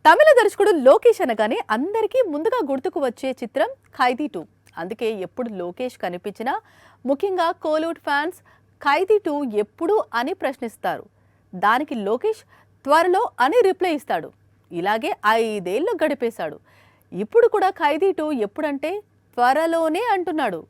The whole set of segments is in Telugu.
తమిళ దర్శకుడు లోకేష్ అనగానే అందరికీ ముందుగా గుర్తుకు వచ్చే చిత్రం ఖైదీ 2. అందుకే ఎప్పుడు లోకేష్ కనిపించినా ముఖ్యంగా కోలీవుడ్ ఫ్యాన్స్ ఖైదీ 2 ఎప్పుడు అని ప్రశ్నిస్తారు. దానికి లోకేష్ త్వరలో అని రిప్లై ఇస్తాడు. ఇలాగే 5 ఏళ్లు గడిపేశాడు. ఇప్పుడు కూడా ఖైదీ 2 ఎప్పుడంటే త్వరలోనే అంటున్నాడు.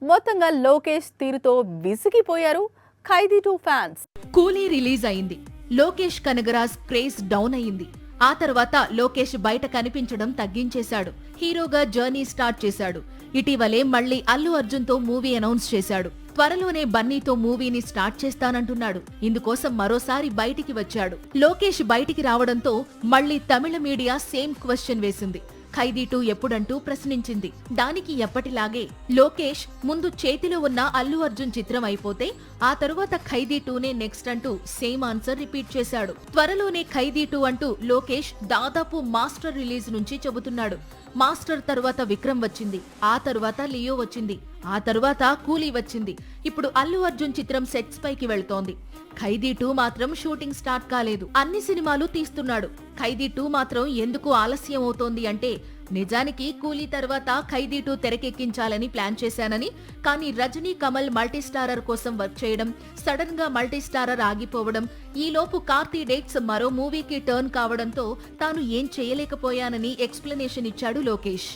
మొత్తంగా లోకేష్ తీరుతో విసిగిపోయారు ఖైదీ 2 ఫ్యాన్స్. కూలీ రిలీజ్ అయింది. లోకేష్ కనగరాజ్ క్రేజ్ డౌన్ అయింది. ఆ తర్వాత లోకేష్ బయట కనిపించడం తగ్గించేశాడు. హీరోగా జర్నీ స్టార్ట్ చేశాడు. ఇటీవలే మళ్లీ అల్లు అర్జున్ తో మూవీ అనౌన్స్ చేశాడు. త్వరలోనే బన్నీతో మూవీని స్టార్ట్ చేస్తానంటున్నాడు. ఇందుకోసం మరోసారి బయటికి వచ్చాడు. లోకేష్ బయటికి రావడంతో మళ్లీ తమిళ మీడియా సేమ్ క్వశ్చన్ వేసింది. ఖైదీ 2 ఎప్పుడంటూ ప్రశ్నించింది. దానికి ఎప్పటిలాగే లోకేష్ ముందు చేతిలో ఉన్న అల్లు అర్జున్ చిత్రం అయిపోతే ఆ తరువాత ఖైదీ 2నే నెక్స్ట్ అంటూ సేమ్ ఆన్సర్ రిపీట్ చేశాడు. త్వరలోనే ఖైదీ 2 అంటూ లోకేష్ దాదాపు మాస్టర్ రిలీజ్ నుంచి చెబుతున్నాడు. మాస్టర్ తరువాత విక్రమ్ వచ్చింది. ఆ తరువాత లియో వచ్చింది. ఆ తరువాత కూలీ వచ్చింది. ఇప్పుడు అల్లు అర్జున్ చిత్రం సెట్స్ పైకి వెళ్తోంది. ఖైదీ 2 మాత్రం షూటింగ్ స్టార్ట్ కాలేదు. అన్ని సినిమాలు తీస్తున్నాడు. ఖైదీ 2 మాత్రం ఎందుకు ఆలస్యం అవుతోంది అంటే నిజానికి కూలీ తర్వాత ఖైదీ 2 తెరకెక్కించాలని ప్లాన్ చేశానని, కానీ రజనీ కమల్ మల్టీస్టారర్ కోసం వర్క్ చేయడం, సడన్ గా మల్టీస్టారర్ ఆగిపోవడం, ఈలోపు కార్తీ డేట్స్ మరో మూవీకి టర్న్ కావడంతో తాను ఏం చేయలేకపోయానని ఎక్స్ప్లెనేషన్ ఇచ్చాడు లోకేష్.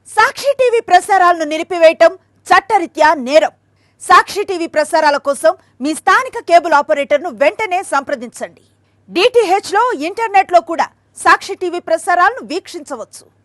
సాక్షి టీవీ ప్రసారాలను నిలిపివేయటం చట్టరీత్యా నేరం. సాక్షి టీవీ ప్రసారాల కోసం మీ స్థానిక కేబుల్ ఆపరేటర్ను వెంటనే సంప్రదించండి. DTH లో ఇంటర్నెట్ లో కూడా సాక్షి టీవీ ప్రసారాలను వీక్షించవచ్చు.